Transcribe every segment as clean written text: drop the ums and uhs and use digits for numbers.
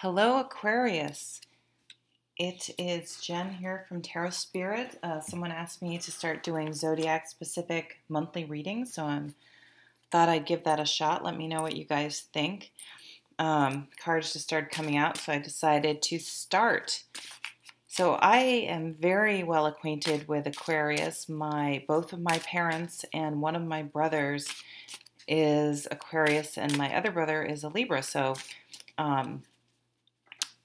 Hello, Aquarius. It is Jen here from Tarot Spirit. Someone asked me to start doing zodiac-specific monthly readings, so I thought I'd give that a shot. Let me know what you guys think. Cards just started coming out, so I decided to start. So I am very well acquainted with Aquarius. Both of my parents and one of my brothers is Aquarius, and my other brother is a Libra. So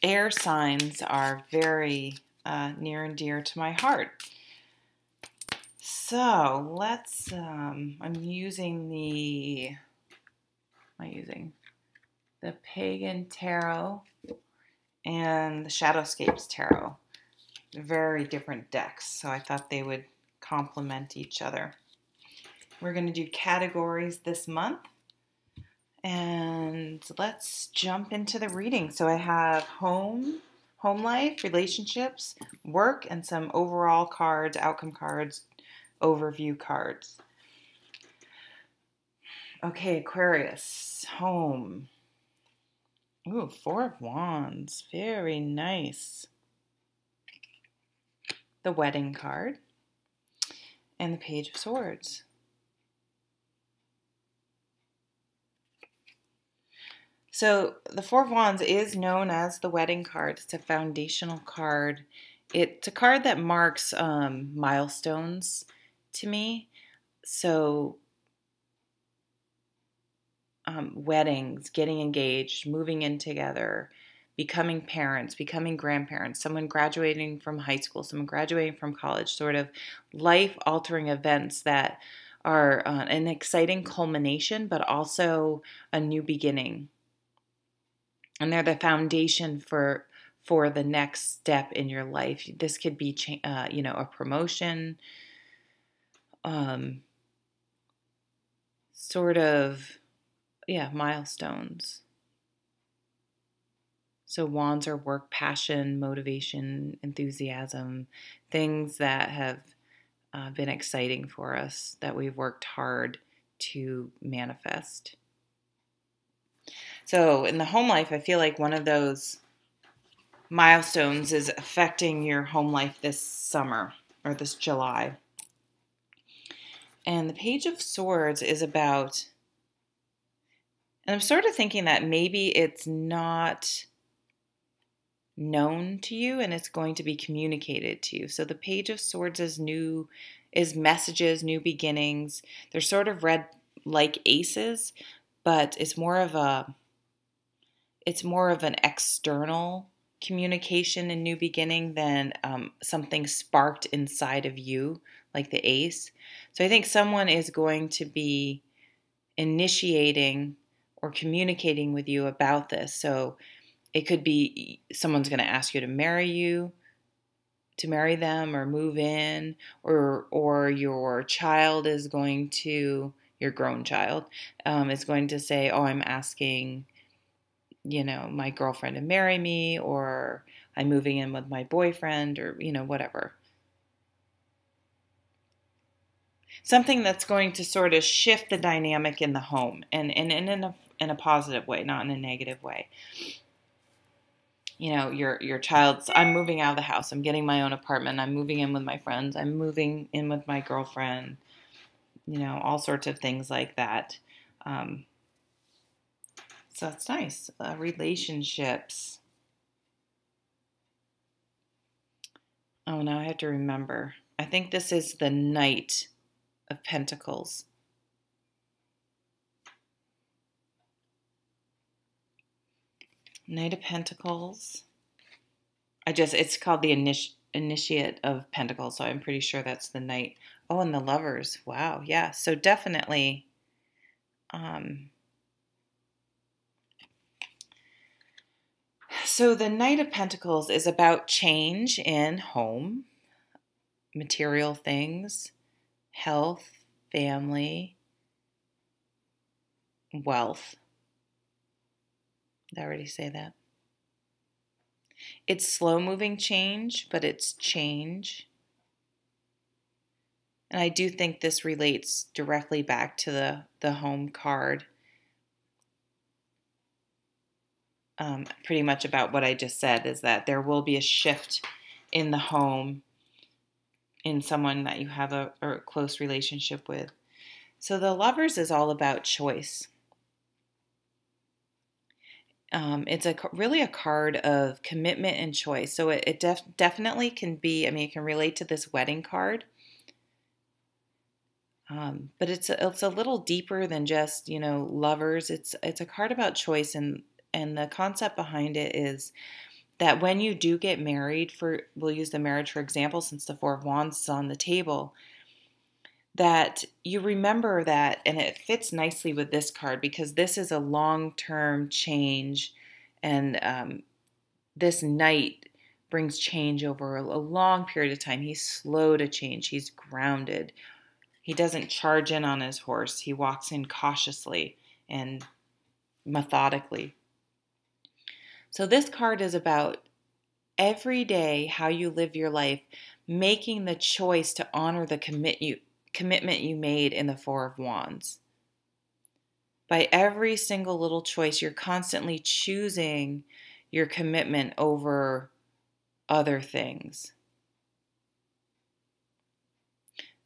air signs are very near and dear to my heart. So let's, I'm using the Pagan Tarot and the Shadowscapes Tarot. Very different decks, so I thought they would complement each other. We're going to do categories this month. And let's jump into the reading. So I have home life, relationships, work, and some overall cards, outcome cards, overview cards. Okay, Aquarius, home. Ooh, Four of Wands, very nice. The Wedding card and the Page of Swords. So the Four of Wands is known as the Wedding card. It's a foundational card. It's a card that marks milestones to me. So weddings, getting engaged, moving in together, becoming parents, becoming grandparents, someone graduating from high school, someone graduating from college, sort of life-altering events that are an exciting culmination, but also a new beginning. And they're the foundation for the next step in your life. This could be, a promotion, milestones. So wands are work, passion, motivation, enthusiasm, things that have been exciting for us, that we've worked hard to manifest. So in the home life, I feel like one of those milestones is affecting your home life this summer or this July. And the Page of Swords is about, and I'm sort of thinking that maybe it's not known to you and it's going to be communicated to you. So the Page of Swords is messages, new beginnings. They're sort of read like aces, but it's more of an external communication and new beginning than something sparked inside of you, like the ace. So I think someone is going to be initiating or communicating with you about this. So it could be someone's going to ask you to marry them or move in, or your child is going to, your grown child, is going to say, oh, I'm asking my girlfriend to marry me, or I'm moving in with my boyfriend, or, whatever. Something that's going to sort of shift the dynamic in the home and in a positive way, not in a negative way. Your child's, I'm moving out of the house, I'm getting my own apartment, I'm moving in with my friends, I'm moving in with my girlfriend, all sorts of things like that. So it's nice. Relationships. Oh, now I have to remember. I think this is the Knight of Pentacles. Knight of Pentacles. It's called the Initiate of Pentacles, so I'm pretty sure that's the Knight. Oh, and the Lovers. Wow, yeah. So definitely, so the Knight of Pentacles is about change in home, material things, health, family, wealth. Did I already say that? It's slow-moving change, but it's change. And I do think this relates directly back to the home card. pretty much about what I just said, is that there will be a shift in the home in someone that you have a close relationship with. So the Lovers is all about choice. It's really a card of commitment and choice. So it definitely can be, I mean, it can relate to this wedding card. But it's a little deeper than just, lovers. It's a card about choice, and the concept behind it is that when you do get married, we'll use the marriage for example, since the Four of Wands is on the table, that you remember that, and it fits nicely with this card because this is a long-term change, and this knight brings change over a long period of time. He's slow to change. He's grounded. He doesn't charge in on his horse. He walks in cautiously and methodically. So this card is about every day how you live your life, making the choice to honor the commitment you made in the Four of Wands. By every single little choice, you're constantly choosing your commitment over other things.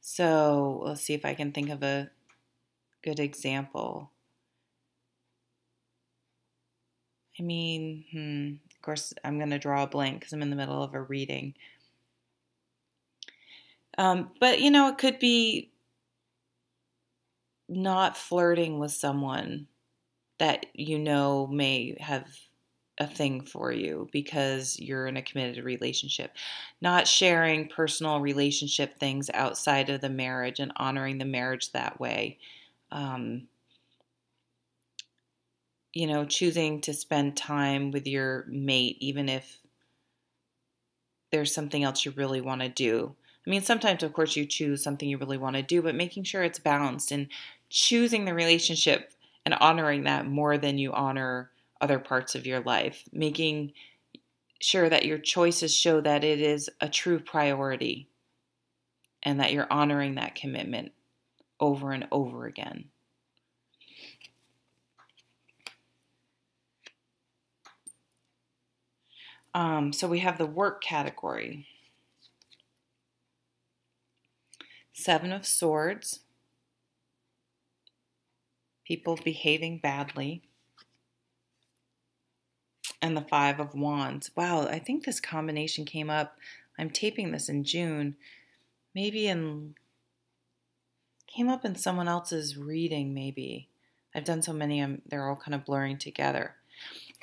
So let's see if I can think of a good example. I mean, of course, I'm going to draw a blank because I'm in the middle of a reading. But, it could be not flirting with someone that may have a thing for you because you're in a committed relationship. Not sharing personal relationship things outside of the marriage and honoring the marriage that way. Choosing to spend time with your mate, even if there's something else you really want to do. I mean, sometimes, of course, you choose something you really want to do, but making sure it's balanced and choosing the relationship and honoring that more than you honor other parts of your life. Making sure that your choices show that it is a true priority and that you're honoring that commitment over and over again. So we have the work category. Seven of Swords. People behaving badly. And the Five of Wands. Wow, I think this combination came up. I'm taping this in June. Came up in someone else's reading, maybe. I've done so many, they're all kind of blurring together.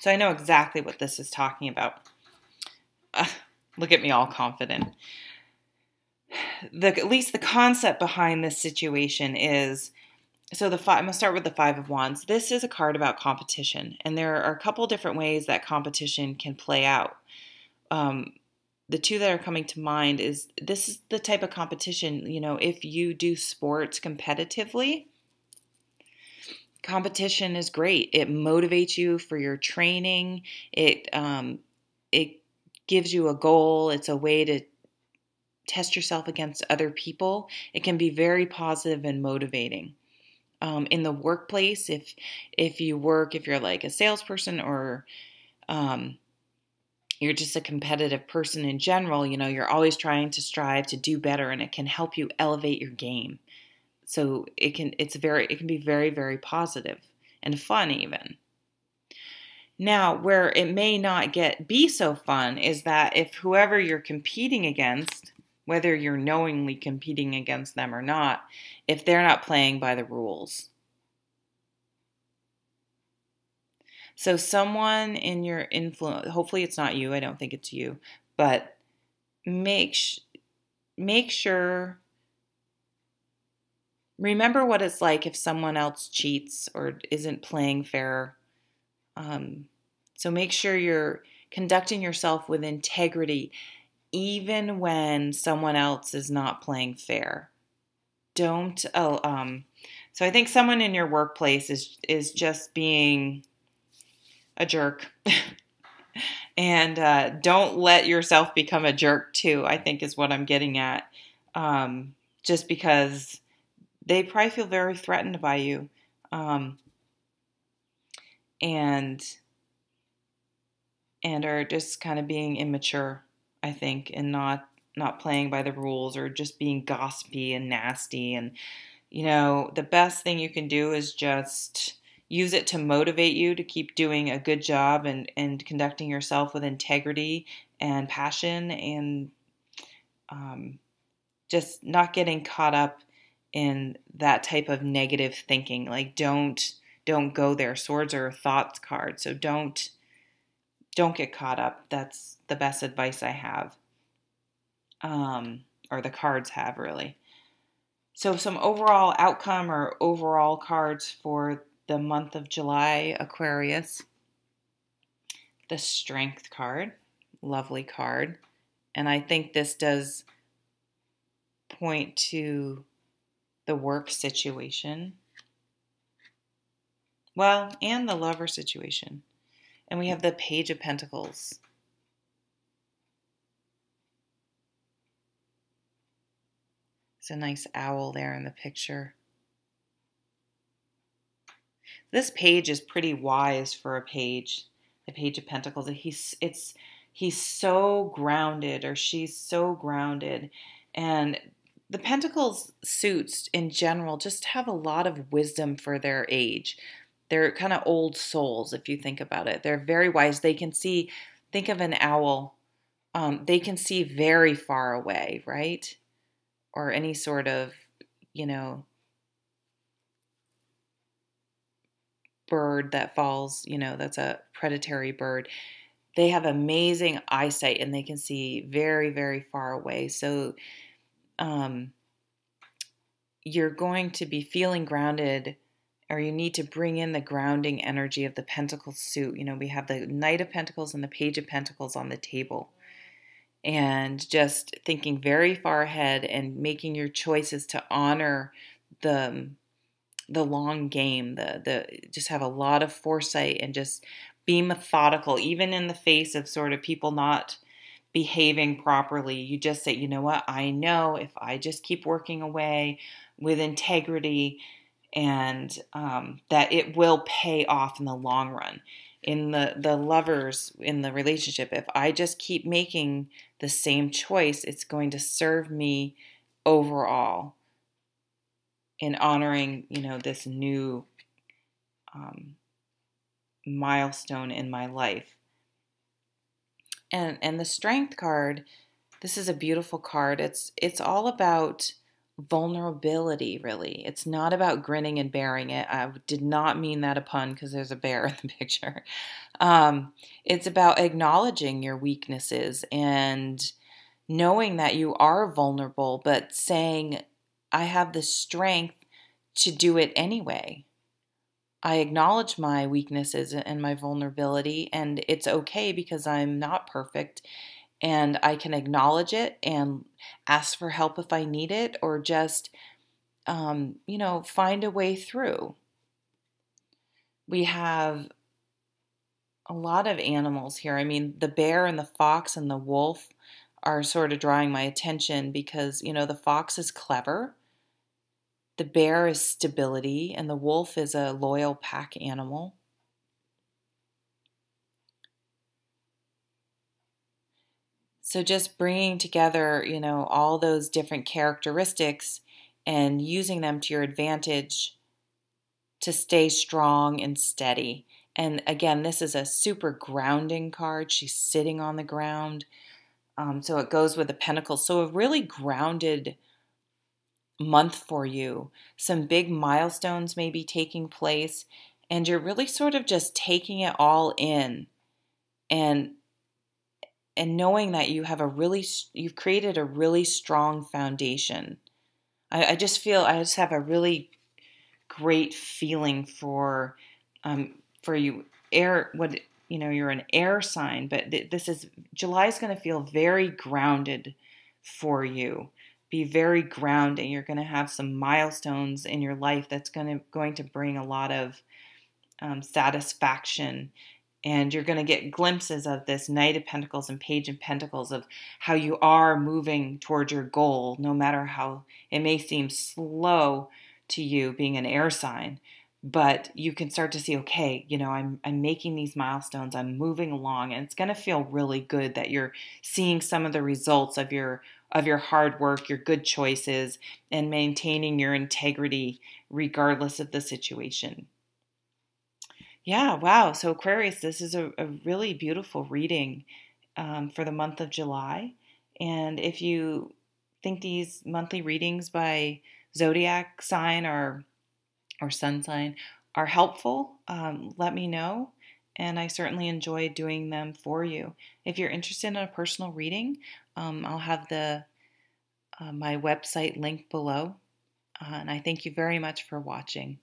So I know exactly what this is talking about. Look at me all confident. At least the concept behind this situation is, so I'm going to start with the Five of Wands. This is a card about competition, and there are a couple different ways that competition can play out. The two that are coming to mind is, this is the type of competition, if you do sports competitively, competition is great. It motivates you for your training. It gives you a goal. It's a way to test yourself against other people. It can be very positive and motivating. In the workplace, if you're like a salesperson or you're just a competitive person in general, you're always trying to strive to do better, and it can help you elevate your game. So it can be very, very positive and fun even. Now, where it may not be so fun is that if whoever you're competing against, whether you're knowingly competing against them or not, if they're not playing by the rules. So someone in your influence, hopefully it's not you, I don't think it's you, but make sure, remember what it's like if someone else cheats or isn't playing fair. So make sure you're conducting yourself with integrity, even when someone else is not playing fair. So I think someone in your workplace is just being a jerk. And don't let yourself become a jerk too, I think is what I'm getting at. Just because they probably feel very threatened by you. And and are just kind of being immature, I think, and not playing by the rules, or just being gossipy and nasty. And the best thing you can do is just use it to motivate you to keep doing a good job, and conducting yourself with integrity and passion, and um, just not getting caught up in that type of negative thinking. Like, don't go there. Swords are a thoughts card, so don't get caught up. That's the best advice I have, or the cards have, really. So some overall outcome or overall cards for the month of July, Aquarius. The Strength card, lovely card. And I think this does point to the work situation. Well, and the lover situation. And we have the Page of Pentacles. It's a nice owl there in the picture. This page is pretty wise for a page, the Page of Pentacles. He's so grounded, or she's so grounded. And the Pentacles suits in general just have a lot of wisdom for their age. They're kind of old souls, if you think about it. They're very wise. They can see, think of an owl. They can see very far away, right? Or any sort of, bird that falls, that's a predatory bird. They have amazing eyesight, and they can see very, very far away. So you're going to be feeling grounded, or you need to bring in the grounding energy of the Pentacle suit. We have the Knight of Pentacles and the Page of Pentacles on the table. And just thinking very far ahead and making your choices to honor the long game, the just have a lot of foresight, and just be methodical, even in the face of sort of people not behaving properly. You just say, you know what, I know if I just keep working away with integrity, and that it will pay off in the long run. In the lovers in the relationship, if I just keep making the same choice, it's going to serve me overall in honoring, this new milestone in my life. And the Strength card, this is a beautiful card. It's all about vulnerability, really. It's not about grinning and bearing it. I did not mean that a pun, because there's a bear in the picture. It's about acknowledging your weaknesses and knowing that you are vulnerable, but saying, I have the strength to do it anyway. I acknowledge my weaknesses and my vulnerability, and it's okay because I'm not perfect. And I can acknowledge it and ask for help if I need it, or just, find a way through. We have a lot of animals here. I mean, the bear and the fox and the wolf are sort of drawing my attention because, the fox is clever, the bear is stability, and the wolf is a loyal pack animal. So just bringing together, all those different characteristics and using them to your advantage to stay strong and steady. And again, this is a super grounding card. She's sitting on the ground. So it goes with the Pentacles. So a really grounded month for you. Some big milestones may be taking place, and you're really sort of just taking it all in, and knowing that you've created a really strong foundation. I just have a really great feeling for you. You're an air sign, but July is going to feel very grounded for you. Be very grounded. You're going to have some milestones in your life that's going to bring a lot of satisfaction. And you're going to get glimpses of this Knight of Pentacles and Page of Pentacles of how you are moving towards your goal, no matter how it may seem slow to you being an air sign. but you can start to see, okay, I'm making these milestones, I'm moving along, and it's going to feel really good that you're seeing some of the results of your hard work, your good choices, and maintaining your integrity regardless of the situation. Yeah, wow. So Aquarius, this is a really beautiful reading for the month of July. And if you think these monthly readings by zodiac sign or sun sign are helpful, let me know. And I certainly enjoy doing them for you. If you're interested in a personal reading, I'll have my website linked below. And I thank you very much for watching.